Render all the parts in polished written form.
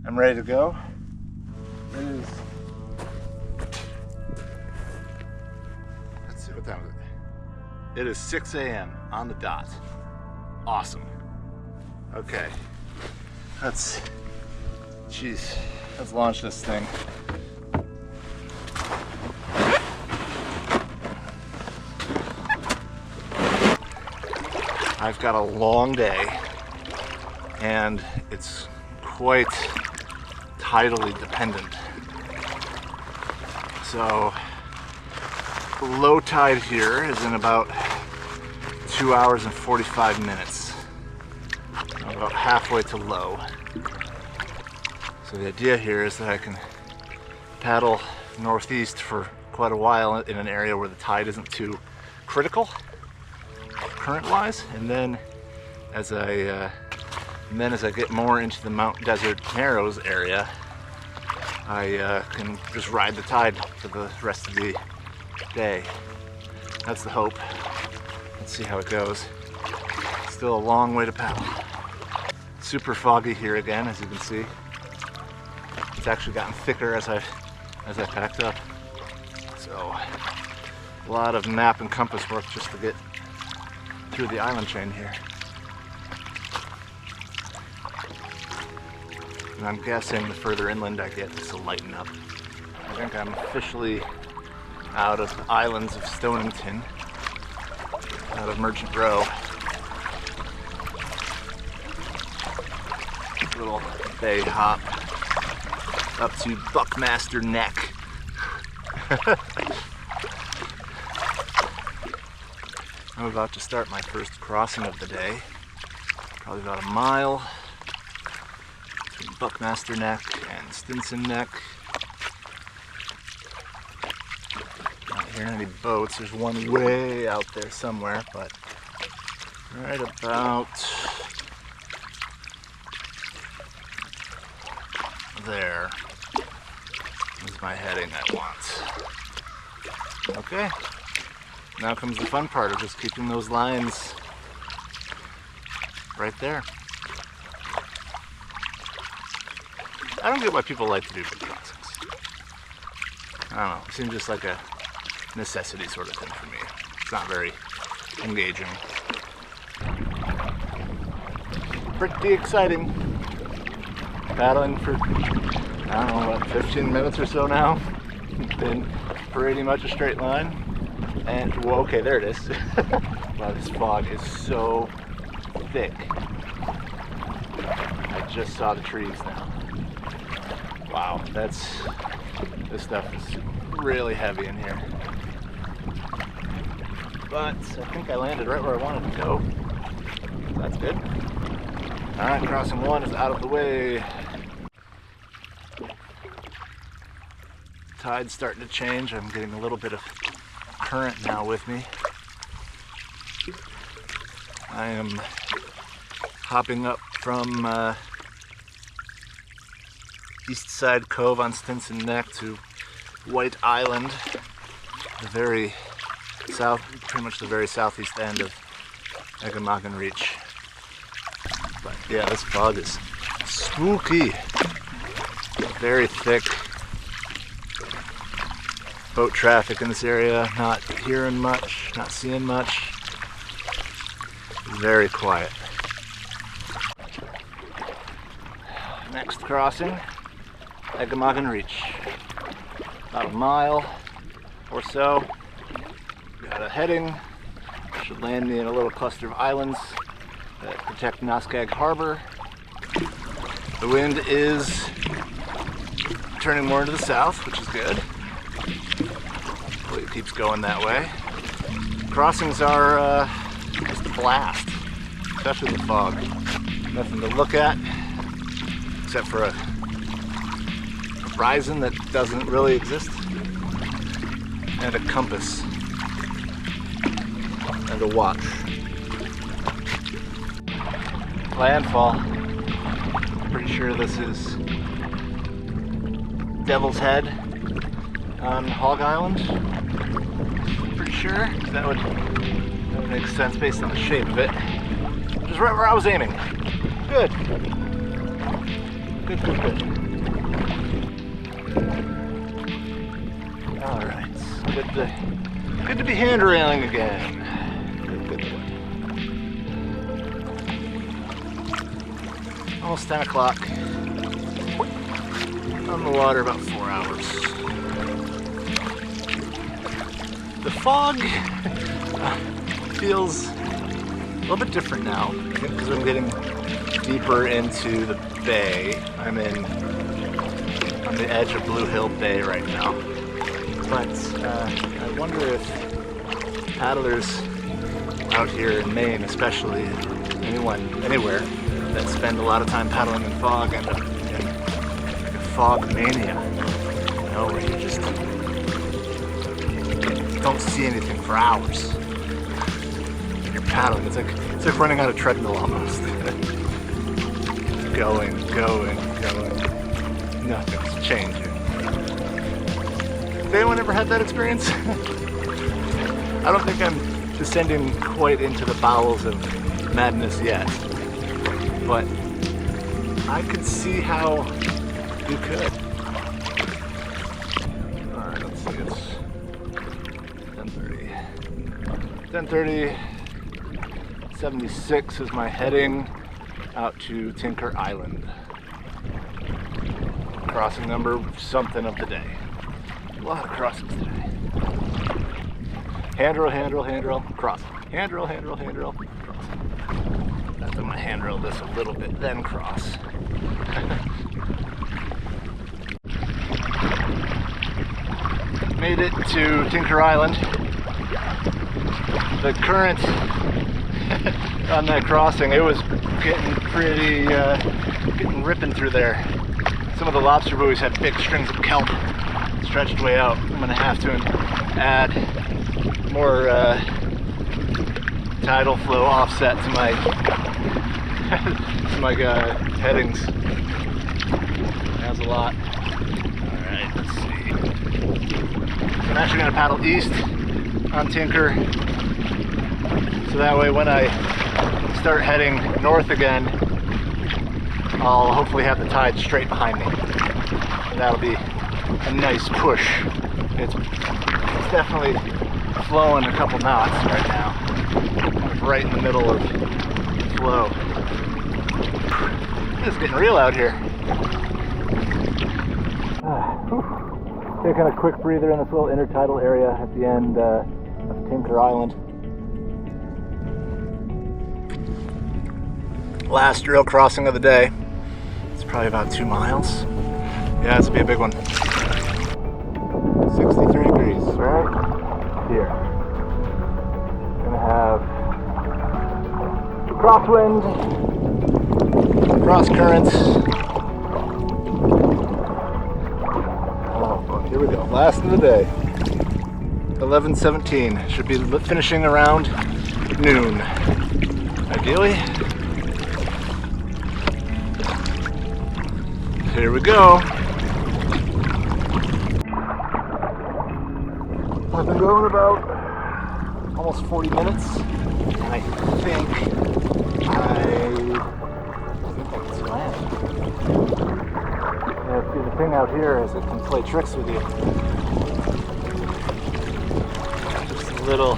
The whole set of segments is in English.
I'm ready to go. It is, let's see, what time is it? It is 6 a.m. on the dot. Awesome. Okay, let's launch this thing. I've got a long day and it's quite tidally dependent. So low tide here is in about 2 hours and 45 minutes. I'm about halfway to low. So the idea here is that I can paddle northeast for quite a while in an area where the tide isn't too critical current-wise, and then as I get more into the Mount Desert Narrows area, I can just ride the tide for the rest of the day. That's the hope. Let's see how it goes. Still a long way to paddle. Super foggy here again, as you can see. It's actually gotten thicker as I packed up. So a lot of map and compass work just to get through the island chain here. And I'm guessing the further inland I get, this will lighten up. I think I'm officially out of the islands of Stonington, out of Merchant Row. Little bay hop up to Buckmaster Neck. I'm about to start my first crossing of the day. Probably about a mile between Buckmaster Neck and Stinson Neck. Not hearing any boats. There's one way out there somewhere, but right about there is my heading I want. Okay. Now comes the fun part of just keeping those lines right there. I don't get why people like to do big crossings. I don't know, it seems just like a necessity sort of thing for me. It's not very engaging. Pretty exciting. Paddling for, I don't know, what, 15 minutes or so now. It's been pretty much a straight line. And, well, okay, there it is. Wow, this fog is so thick. I just saw the trees now. Wow, this stuff is really heavy in here. But I think I landed right where I wanted to go. That's good. All right, crossing one is out of the way. Tide's starting to change. I'm getting a little bit of current now with me. I am hopping up from East Side Cove on Stinson Neck to White Island, the very south, pretty much the very southeast end of Abénaquis Reach. But yeah, this fog is spooky, very thick. Boat traffic in this area, not hearing much, not seeing much. Very quiet. Next crossing, Abénaquis Reach. About a mile or so. Got a heading, should land me in a little cluster of islands that protect Muskeg Harbor. The wind is turning more into the south, which is good. Hopefully it keeps going that way. Crossings are just a blast, especially in the fog. Nothing to look at except for a horizon that doesn't really exist, and a compass, and a watch. Landfall. Pretty sure this is Devil's Head on Hog Island. Pretty sure that would make sense based on the shape of it. Which is right where I was aiming. Good. Good, good, good. All right. Good to be handrailing again. Good, good. Almost 10 o'clock. On the water about 4 hours. The fog feels a little bit different now because I'm getting deeper into the bay. I'm on the edge of Blue Hill Bay right now. But I wonder if paddlers out here in Maine, especially anywhere that spend a lot of time paddling in fog, end up in fog mania, you know, where you just don't see anything for hours. And you're paddling. It's like running on a treadmill almost. Going. Nothing's changing. Has anyone ever had that experience? I don't think I'm descending quite into the bowels of madness yet, but I could see how you could. Alright, let's see, it's 10:30. 10:30, 76 is my heading out to Tinker Island. Crossing number something of the day. A lot of crossings today. Handrail, cross. Handrail, cross. I'm gonna handrail this a little bit, then cross. Made it to Tinker Island. The current on that crossing, it was getting pretty, getting ripping through there. Some of the lobster buoys had big strings of kelp stretched way out. I'm gonna have to add more tidal flow offset to my headings. That's a lot. Alright, let's see. I'm actually gonna paddle east on Tinker, so that way when I start heading north again, I'll hopefully have the tide straight behind me. And that'll be a nice push. It's definitely flowing a couple knots right now. Kind of right in the middle of flow. It's getting real out here. Taking a quick breather in this little intertidal area at the end of Tinker Island. Last real crossing of the day. It's probably about 2 miles. Yeah, this will be a big one. 63 degrees, right here. Gonna have crosswind, cross currents. Oh boy, here we go. Last of the day. 11:17. Should be finishing around noon, ideally. Here we go. I've been going about almost 40 minutes, and I think I can land. Yeah, see, the thing out here is it can play tricks with you. Just a little,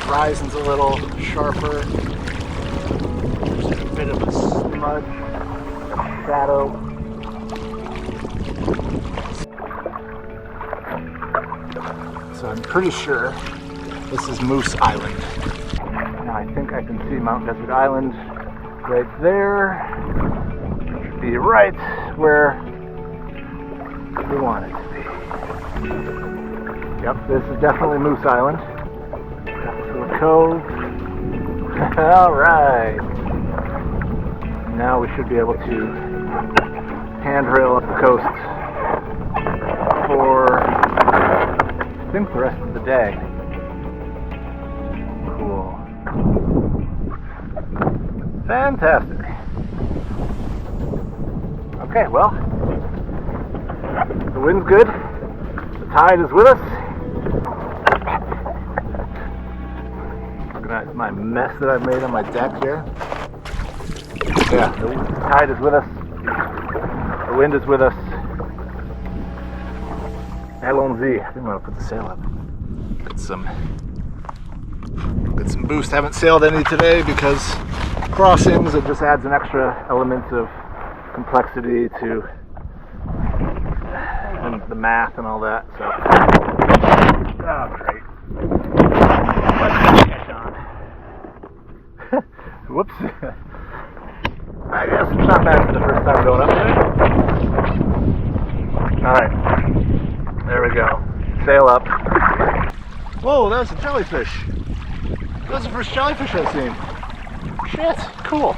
horizon's a little sharper. There's a bit of a smudge, a shadow. So I'm pretty sure this is Moose Island. Now I think I can see Mount Desert Island right there. Should be right where we want it to be. Yep, this is definitely Moose Island. Got this little cove. Alright. Now we should be able to handrail up the coast for I think the rest of the day. Cool. Fantastic. Okay, well, the wind's good. The tide is with us. Looking at my mess that I've made on my deck here. Yeah, the tide is with us. wind is with us. Allons-y. I think I'm gonna put the sail up. Get some boost. Haven't sailed any today because crossings, it just adds an extra element of complexity to the math and all that. So, oh great. Catch on. Whoops. I guess it's not bad for the first time going up there. Alright. There we go. Sail up. Whoa, that was a jellyfish. That was the first jellyfish I've seen. Shit, cool.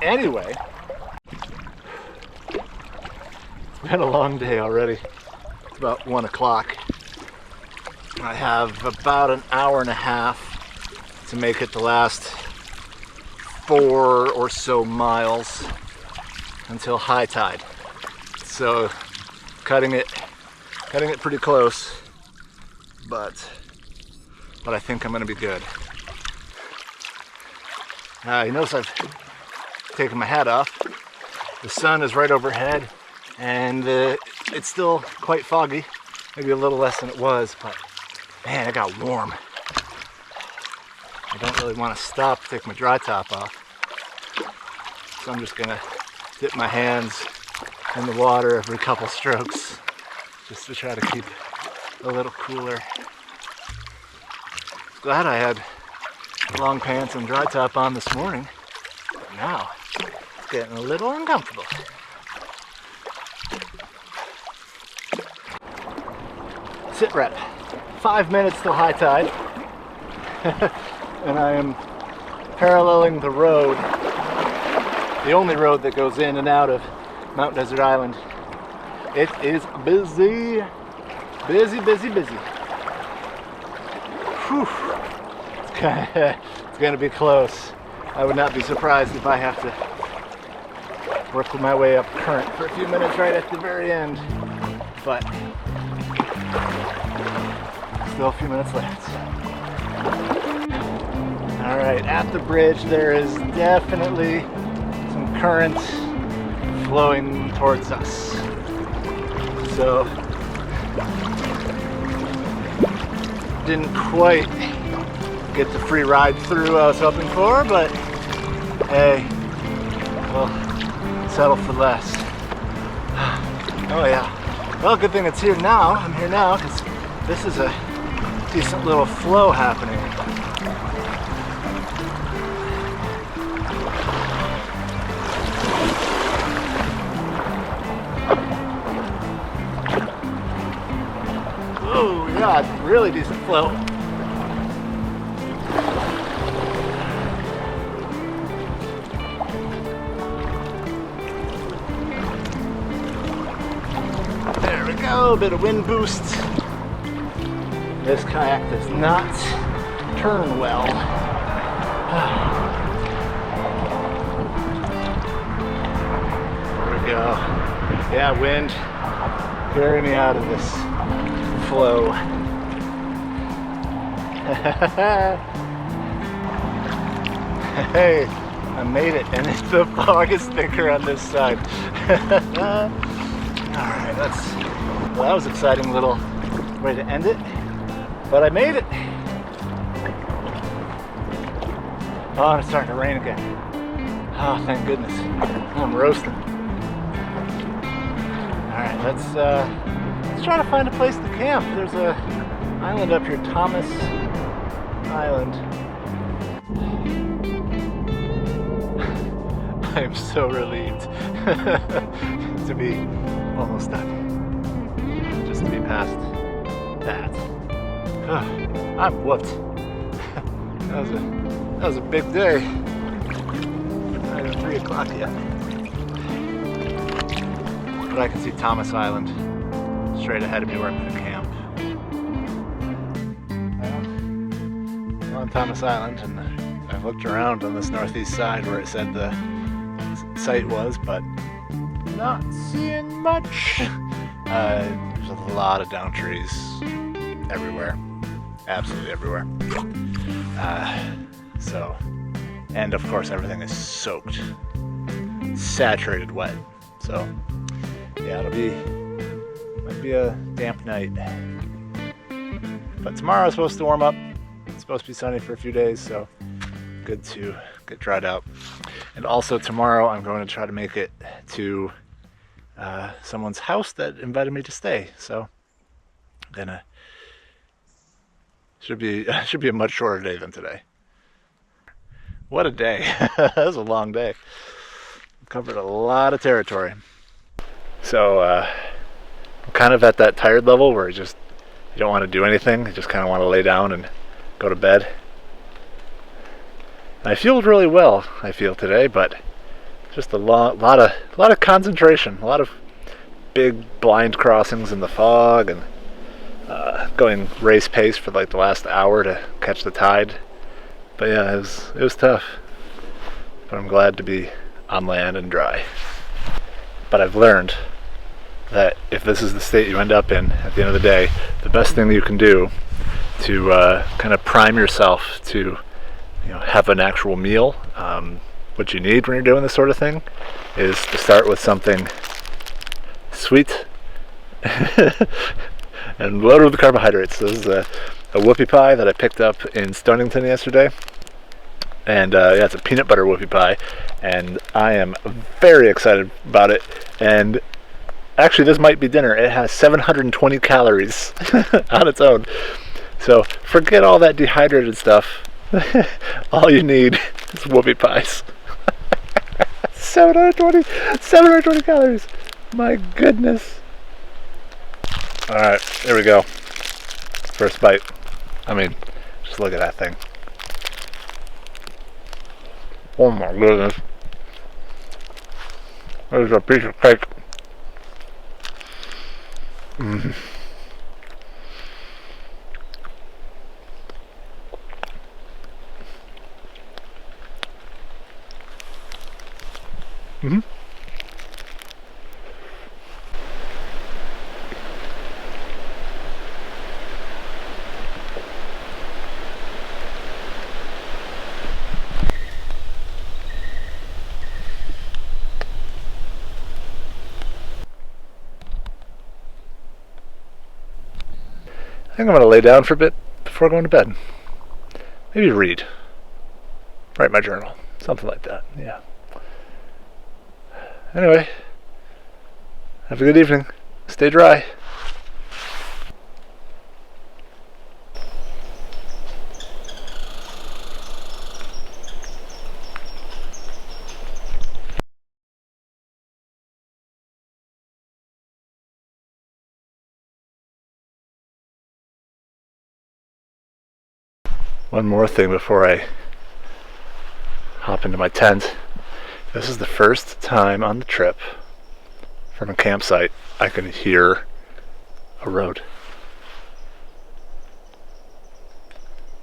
Anyway, it's been a long day already. It's about 1 o'clock. I have about an hour and a half to make it the last 4 or so miles until high tide. So cutting it pretty close, but I think I'm gonna be good. You notice I've taken my hat off. The sun is right overhead, and it's still quite foggy, maybe a little less than it was, but man, it got warm. I don't really want to stop to take my dry top off, so I'm just gonna dip my hands in the water every couple strokes just to try to keep a little cooler. Glad I had long pants and dry top on this morning, but now it's getting a little uncomfortable. Sit rep. 5 minutes till high tide, and I am paralleling the road, the only road that goes in and out of Mount Desert Island. It is busy, busy, busy, busy. Whew. It's gonna be close. I would not be surprised if I have to work my way up current for a few minutes right at the very end, but still a few minutes left. All right, at the bridge there is definitely some current flowing towards us. So didn't quite get the free ride through I was hoping for, but hey, we'll settle for less. Oh yeah. Well, good thing it's here now. I'm here now because this is a decent little flow happening. Oh yeah, really decent flow. There we go, a bit of wind boost. This kayak does not turn well. There we go. Yeah, wind, carry me out of this flow. Hey, I made it, and it's the foggiest thicker on this side. Alright, well, that was an exciting little way to end it, but I made it. Oh, it's starting to rain again. Oh, thank goodness. I'm roasting. Alright, let's try to find a place to camp. There's a island up here, Thomas Island. I am so relieved to be almost done. Just to be past that. I'm whooped. That was a big day. Not even 3 o'clock yet. But I can see Thomas Island straight ahead of me where I'm going to camp. I'm on Thomas Island, and I've looked around on this northeast side where it said the site was, but not seeing much. There's a lot of down trees everywhere, absolutely everywhere. And of course everything is soaked, saturated wet. So So yeah, might be a damp night. But tomorrow is supposed to warm up. It's supposed to be sunny for a few days, so good to get dried out. And also tomorrow I'm going to try to make it to someone's house that invited me to stay. So gonna should be a much shorter day than today. What a day. That was a long day. Covered a lot of territory. So I'm kind of at that tired level where you don't want to do anything. You just kind of want to lay down and go to bed. And I feel really well, I feel today, but just a lot of concentration, a lot of big blind crossings in the fog, and going race pace for like the last hour to catch the tide. But yeah, it was tough. But I'm glad to be on land and dry. But I've learned that if this is the state you end up in at the end of the day, the best thing you can do to kind of prime yourself to have an actual meal, what you need when you're doing this sort of thing, is to start with something sweet and loaded with carbohydrates. So this is a whoopie pie that I picked up in Stonington yesterday. And yeah, it's a peanut butter whoopie pie, and I am very excited about it. And actually, this might be dinner. It has 720 calories on its own. So forget all that dehydrated stuff. All you need is whoopie pies. 720 calories. My goodness. All right, here we go. First bite. I mean, just look at that thing. Oh my goodness. There's a piece of cake. Mm. Mm-hmm. I think I'm going to lay down for a bit before going to bed. Maybe read. Write my journal. Something like that, yeah. Anyway, have a good evening. Stay dry. One more thing before I hop into my tent. This is the first time on the trip from a campsite I can hear a road.